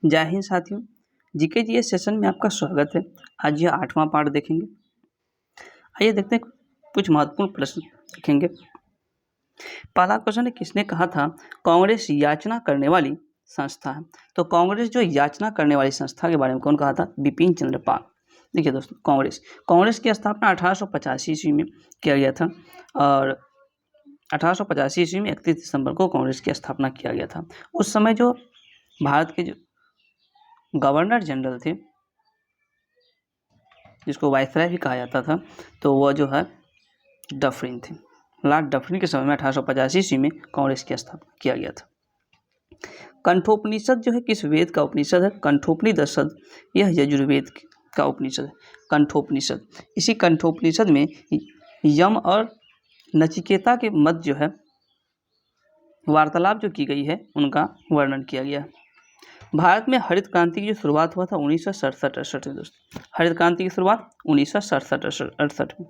जय हिंद साथियों, जीके जी सेशन में आपका स्वागत है। आज यह 8वां पार्ट देखेंगे। आइए देखते हैं, कुछ महत्वपूर्ण प्रश्न देखेंगे। पहला क्वेश्चन है, किसने कहा था कांग्रेस याचना करने वाली संस्था है? तो कांग्रेस जो याचना करने वाली संस्था के बारे में कौन कहा था? बिपिन चंद्र पाल। देखिए दोस्तों, कांग्रेस की स्थापना 1885 ईस्वी में किया गया था और 1885 ईस्वी में 31 दिसंबर को कांग्रेस की स्थापना किया गया था। उस समय जो भारत के जो गवर्नर जनरल थे, जिसको वायसराय भी कहा जाता था, तो वह जो है डफरिन थे। लॉर्ड डफरिन के समय में 1885 ईस्वी में कांग्रेस की स्थापना किया गया था। कंठोपनिषद जो है किस वेद का उपनिषद है? कंठोपनिषद यह यजुर्वेद का उपनिषद है, कंठोपनिषद। इसी कंठोपनिषद में यम और नचिकेता के मध्य जो है वार्तालाप जो की गई है, उनका वर्णन किया गया है। भारत में हरित क्रांति की जो शुरुआत हुआ था 1967-68 में दोस्तों। हरित क्रांति की शुरुआत 1967-68 में,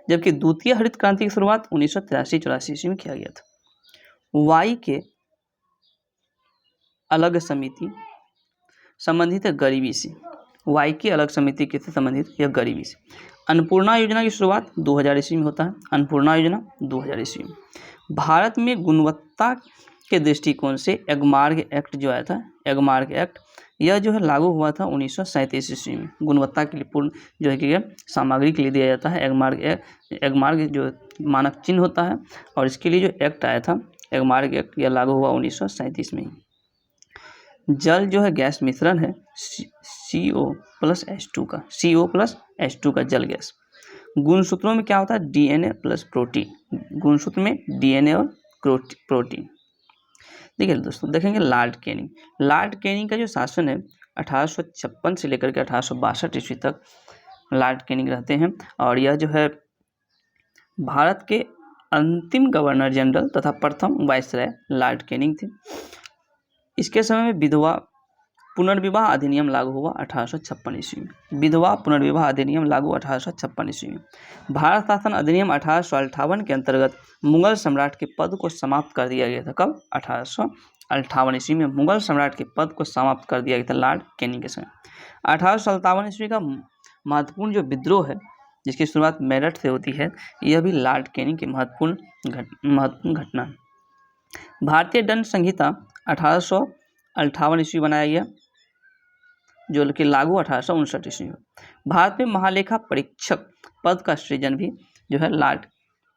जबकि द्वितीय हरित क्रांति की शुरुआत 1983-84 ईस्वी में किया गया था। वाई के अलग समिति संबंधित है गरीबी से। वाई की अलग समिति किससे संबंधित? यह गरीबी से। अन्नपूर्णा योजना की शुरुआत 2000 ईस्वी में होता है। अन्नपूर्णा योजना 2000 ईस्वी में। भारत में गुणवत्ता के दृष्टिकोण से एगमार्क एक्ट जो आया था, एगमार्क एक्ट, यह जो है लागू हुआ था 1937 ईस्वी में। गुणवत्ता के लिए पूर्ण जो है कि सामग्री के लिए दिया जाता है एगमार्क जो मानक चिन्ह होता है, और इसके लिए जो एक्ट आया था एगमार्क एक्ट, यह लागू हुआ 1937 में ही। जल जो है गैस मिश्रण है CO+H2 का, CO+H2 का जल गैस। गुणसूत्रों में क्या होता है? DNA plus protein. गुणसूत्र में DNA और प्रोटीन। देखिए दोस्तों, देखेंगे लॉर्ड कैनिंग। लॉर्ड कैनिंग का जो शासन है 1856 से लेकर के 1862 ईस्वी तक लॉर्ड कैनिंग रहते हैं, और यह जो है भारत के अंतिम गवर्नर जनरल तथा प्रथम वायसराय लॉर्ड कैनिंग थे। इसके समय में विधवा पुनर्विवाह अधिनियम लागू हुआ 1856 ईस्वी में। विधवा पुनर्विवाह अधिनियम लागू 1856 ईस्वी में। भारत शासन अधिनियम 1858 के अंतर्गत मुगल सम्राट के पद को समाप्त कर दिया गया था। कब? 1858 ईस्वी में मुगल सम्राट के पद को समाप्त कर दिया गया था लॉर्ड कैनिंग के समय। 1857 ईस्वी का महत्वपूर्ण जो विद्रोह है, जिसकी शुरुआत मेरठ से होती है, यह भी लॉर्ड कैनिंग की महत्वपूर्ण घटना है। भारतीय दंड संहिता 1858 ईस्वी बनाया गया, जो कि लागू 1859 ईस्वी में। भारत में महालेखा परीक्षक पद का सृजन भी जो है लॉर्ड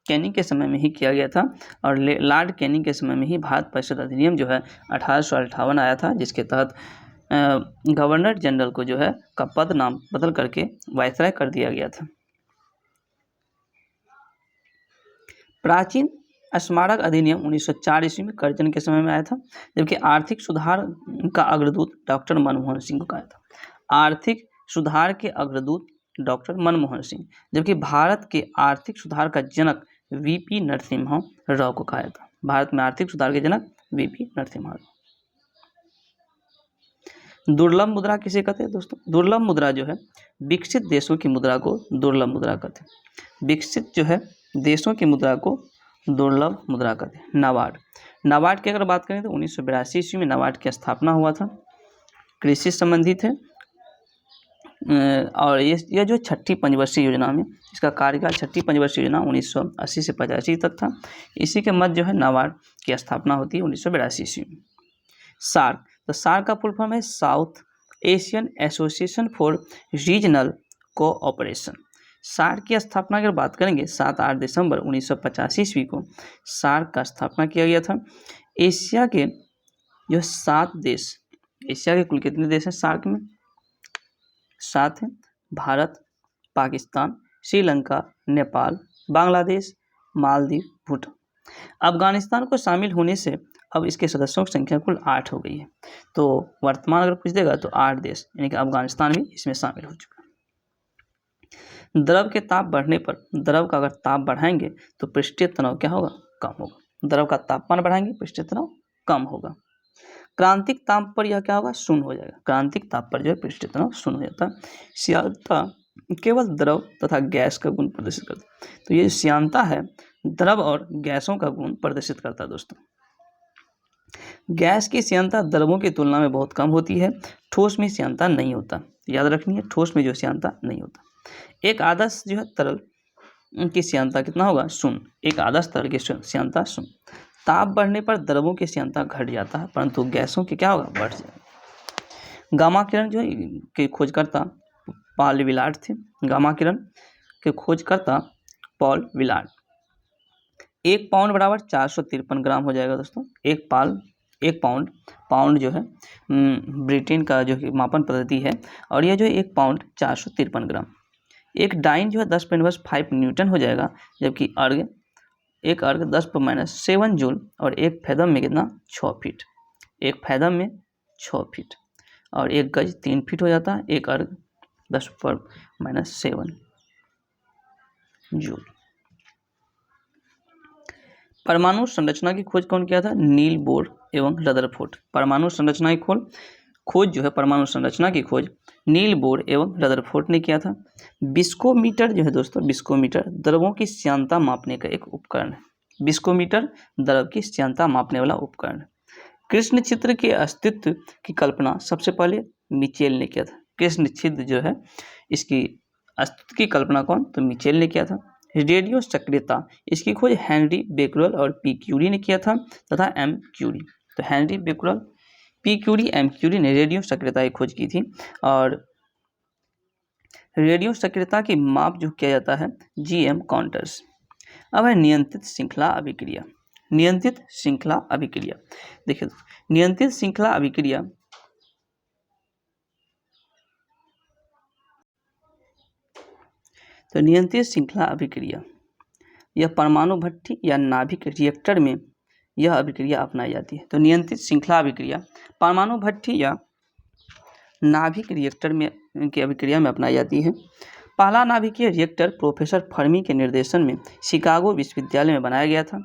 कैनिंग के समय में ही किया गया था, और लॉर्ड कैनिंग के समय में ही भारत परिषद अधिनियम जो है 1858 आया था, जिसके तहत गवर्नर जनरल को जो है का पद नाम बदल करके वायसराय कर दिया गया था। प्राचीन स्मारक अधिनियम 1904 ईस्वी में कर्जन के समय में आया था, जबकि आर्थिक सुधार का अग्रदूत डॉक्टर मनमोहन सिंह को कहा था। आर्थिक सुधार के अग्रदूत डॉक्टर मनमोहन सिंह, जबकि भारत के आर्थिक सुधार का जनक VP नरसिम्हा राव को कहा था। भारत में आर्थिक सुधार के जनक VP नरसिम्हा राव। दुर्लभ मुद्रा किसे कहते हैं दोस्तों? दुर्लभ मुद्रा जो है विकसित देशों की मुद्रा को दुर्लभ मुद्रा कहते हैं। विकसित जो है देशों की मुद्रा को दुर्लभ मुद्रा कहते हैं। नाबार्ड की अगर बात करें तो 1982 ईस्वी में नाबार्ड की स्थापना हुआ था। कृषि संबंधित है, और यह जो छठी पंचवर्षीय योजना में, इसका कार्यकाल छठी पंचवर्षीय योजना 1980 से 85 तक था। इसी के मध्य जो है नाबार्ड की स्थापना होती है 1982 ईस्वी में। सार्क, तो सार्क का फुल फॉर्म है South Asian Association for Regional Cooperation. SAARC की स्थापना की बात करेंगे 7-8 दिसंबर 1985 ईस्वी को सार्क का स्थापना किया गया था। एशिया के जो 7 देश, एशिया के कुल कितने देश हैं सार्क में? 7 हैं। भारत, पाकिस्तान, श्रीलंका, नेपाल, बांग्लादेश, मालदीव, भूटान। अफगानिस्तान को शामिल होने से अब इसके सदस्यों की संख्या कुल 8 हो गई है। तो वर्तमान अगर पूछ देगा तो 8 देश, यानी कि अफगानिस्तान भी इसमें शामिल हो चुका है। द्रव के ताप बढ़ने पर, द्रव का अगर ताप बढ़ाएंगे तो पृष्ठीय तनाव क्या होगा? कम होगा। द्रव का तापमान बढ़ाएंगे, पृष्ठीय तनाव कम होगा। क्रांतिक ताप पर यह क्या होगा? शून्य हो जाएगा। क्रांतिक ताप पर जो है पृष्ठीय तनाव शून्य हो जाता है। श्यानता केवल द्रव तथा गैस का गुण प्रदर्शित करता है। तो ये श्यानता है द्रव और गैसों का गुण प्रदर्शित करता है दोस्तों। गैस की श्यानता द्रवों की तुलना में बहुत कम होती है, ठोस में श्यानता नहीं होता। याद रखनी है, ठोस में जो श्यानता नहीं होता। एक आदर्श जो है तरल की श्यानता कितना होगा? शून्य। एक आदर्श तरल की श्यानता शून्य। ताप बढ़ने पर द्रवों की श्यानता घट जाता है, परंतु गैसों की क्या होगा? बढ़ जाएगा। गामा किरण जो है के खोजकर्ता पॉल विलार्ड थे। गामा किरण के खोजकर्ता पॉल विलार्ड। 1 पाउंड बराबर 453 ग्राम हो जाएगा दोस्तों। एक पाउंड जो है ब्रिटेन का जो मापन पद्धति है, और यह जो 1 पाउंड 453 ग्राम। एक डाइन जो है 10⁻⁵ न्यूटन हो जाएगा, जबकि एक अर्घ 10⁻⁷ जूल, और एक फैदम में कितना? 6 फीट। एक फैदम में 6 फीट, और एक गज 3 फीट हो जाता है। एक अर्घ 10⁻⁷ जूल। परमाणु संरचना की खोज कौन किया था? नील बोर एवं रदरफोर्ड। परमाणु संरचना की खोज जो है, परमाणु संरचना की खोज नील बोर एवं रदरफोर्ड ने किया था। बिस्कोमीटर जो है दोस्तों, बिस्कोमीटर द्रवों की श्यानता मापने का एक उपकरण है। बिस्कोमीटर द्रव की श्यानता मापने वाला उपकरण है। कृष्ण छिद्र के अस्तित्व की कल्पना सबसे पहले मिचेल ने किया था। कृष्ण छिद्र जो है, इसकी अस्तित्व की कल्पना कौन? तो मिचेल ने किया था। रेडियो सक्रियता, इसकी खोज हेनरी बेकरेल और पी क्यूरी ने किया था, तथा एम क्यूरी। तो Henri Becquerel, P Curie, M Curie ने रेडियो सक्रियता की खोज की थी। और रेडियो सक्रियता की माप जो किया जाता है जीएम काउंटर्स। अब है नियंत्रित श्रृंखला अभिक्रिया। नियंत्रित श्रृंखला अभिक्रिया, देखिए नियंत्रित श्रृंखला अभिक्रिया तो नियंत्रित श्रृंखला अभिक्रिया यह परमाणु भट्ठी या नाभिक रिएक्टर में यह अभिक्रिया अपनाई जाती है। तो नियंत्रित श्रृंखला अभिक्रिया परमाणु भट्ठी या नाभिक रिएक्टर में की अभिक्रिया में अपनाई जाती है। पहला नाभिकीय रिएक्टर प्रोफेसर फर्मी के निर्देशन में शिकागो विश्वविद्यालय में बनाया गया था।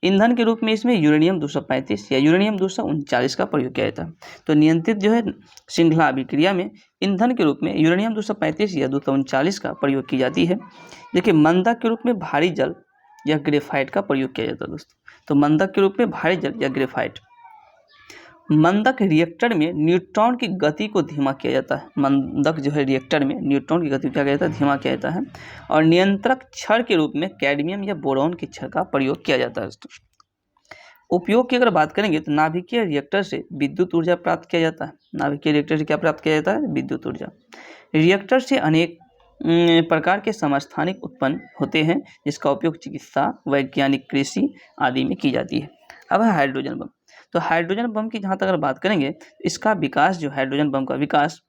ईंधन के रूप में इसमें यूरेनियम 235 या यूरेनियम 239 का प्रयोग किया जाता है। तो नियंत्रित जो है श्रृंखला अभिक्रिया में ईंधन के रूप में यूरेनियम 235 या 239 का प्रयोग की जाती है। देखिए मंदक के रूप में भारी जल या ग्रेफाइट का प्रयोग किया जाता है दोस्तों। तो मंदक के रूप में भारी जल या ग्रेफाइट। मंदक रिएक्टर में न्यूट्रॉन की गति को धीमा किया जाता है। मंदक जो है रिएक्टर में न्यूट्रॉन की गति क्या किया जाता है? धीमा किया जाता है। और नियंत्रक छड़ के रूप में कैडमियम या बोरॉन की छड़ का प्रयोग किया जाता है। उपयोग की अगर बात करेंगे तो नाभिकीय रिएक्टर से विद्युत ऊर्जा प्राप्त किया जाता है। नाभिकीय रिएक्टर से क्या प्राप्त किया जाता है? विद्युत ऊर्जा। रिएक्टर से अनेक प्रकार के समस्थानिक उत्पन्न होते हैं, जिसका उपयोग चिकित्सा, वैज्ञानिक, कृषि आदि में की जाती है। अब है हाइड्रोजन बम। तो हाइड्रोजन बम की जहाँ तक अगर बात करेंगे, इसका विकास जो हाइड्रोजन बम का विकास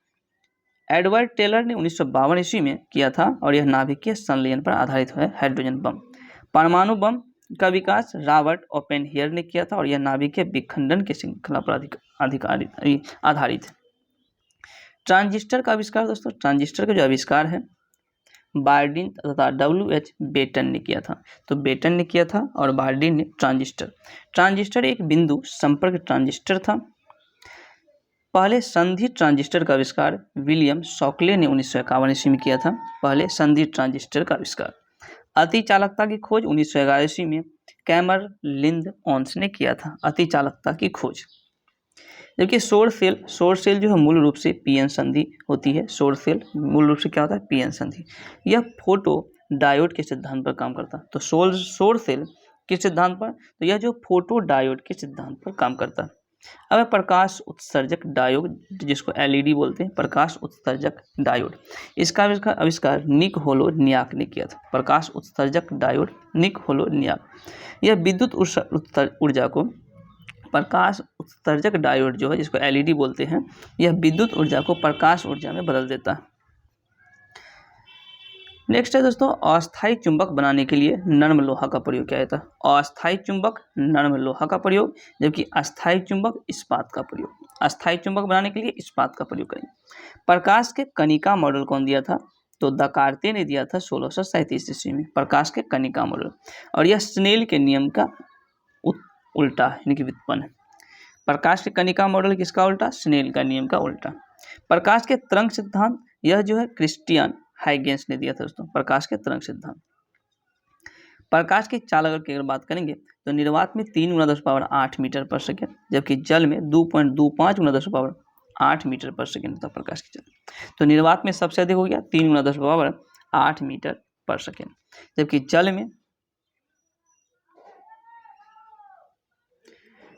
एडवर्ड टेलर ने 1952 ईस्वी में किया था, और यह नाभिकीय संलयन पर आधारित है हाइड्रोजन बम। परमाणु बम का विकास रॉबर्ट ओपेनहियर ने किया था, और यह नाभिकीय विखंडन की श्रृंखला पर आधारित है। ट्रांजिस्टर का आविष्कार दोस्तों, ट्रांजिस्टर का जो आविष्कार है बार्डिन तथा WH बेटन ने किया था। तो बेटन ने किया था और बार्डिन ने ट्रांजिस्टर एक बिंदु संपर्क ट्रांजिस्टर था। पहले संधि ट्रांजिस्टर का आविष्कार विलियम शॉकले ने 1951 ईस्वी में किया था। पहले संधि ट्रांजिस्टर का आविष्कार। अति चालकता की खोज 1911 ईस्वी में कैमरलिंद ओन्स ने किया था। अति चालकता की खोज। जबकि सौर सेल जो है मूल रूप से पीएन संधि होती है। सौर सेल मूल रूप से क्या होता है? पीएन संधि। यह फोटो डायोड के सिद्धांत पर काम करता है। तो सौर सेल किस सिद्धांत पर? तो यह जो फोटो डायोड के सिद्धांत पर काम करता है। अब प्रकाश उत्सर्जक डायोड, जिसको LED बोलते हैं, प्रकाश उत्सर्जक डायोड। इसका आविष्कार निक होलोनियाक ने किया था। प्रकाश उत्सर्जक डायोड निक होलोनियाक। यह विद्युत ऊर्जा को प्रकाश उत्सर्जक डायोड जो है, जिसको LED बोलते हैं, यह विद्युत ऊर्जा को प्रकाश ऊर्जा में बदल देता है। नेक्स्ट है दोस्तों, अस्थायी चुंबक बनाने के लिए नर्म लोहा का प्रयोग किया जाता है। अस्थायी चुंबक नर्म लोहा का प्रयोग, जबकि अस्थायी चुंबक इस्पात का प्रयोग। अस्थायी चुंबक बनाने के लिए इस्पात का प्रयोग करेंगे। प्रकाश के कणिका मॉडल कौन दिया था? तो दकार्ते ने दिया था 1637 ईस्वी में, प्रकाश के कणिका मॉडल। और यह स्नेल के नियम का उल्टा यानी कि व्युत्पन्न है। प्रकाश के कणिका मॉडल किसका उल्टा? स्नेल का नियम का उल्टा। प्रकाश के तरंग सिद्धांत, यह जो है क्रिस्टियन हाइगेंस ने दिया था दोस्तों, प्रकाश के तरंग सिद्धांत। प्रकाश की चालकता की अगर बात करेंगे तो निर्वात में 3 × 10⁸ मीटर पर सेकेंड, जबकि जल में 2.25 × 10⁸ मीटर पर सेकेंड होता है प्रकाश की चालकता। तो निर्वात में सबसे अधिक हो गया 3 × 10⁸ मीटर पर सेकेंड, जबकि जल में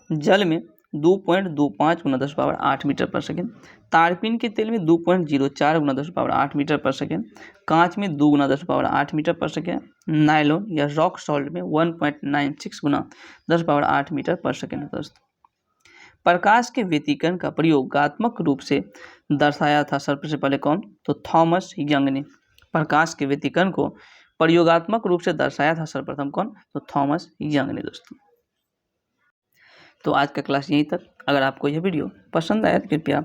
2.25 × 10⁸ मीटर पर सेकेंड, तारपीन के तेल में 2.04 × 10⁸ मीटर पर सेकेंड, कांच में 2 × 10⁸ मीटर पर सेकेंड, नायलॉन या रॉक सॉल्ट में 1.96 × 10⁸ मीटर पर सेकेंड होता है दोस्तों। प्रकाश के व्यतिकरण का प्रयोगात्मक रूप से दर्शाया था सबसे पहले कौन? तो थॉमस यंग ने प्रकाश के व्यतिकरण को प्रयोगात्मक रूप से दर्शाया था सर्वप्रथम कौन? तो थॉमस यंग ने दोस्तों। तो आज का क्लास यहीं तक। अगर आपको यह वीडियो पसंद आया तो कृपया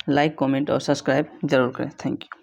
लाइक, कमेंट और सब्सक्राइब जरूर करें। Thank you.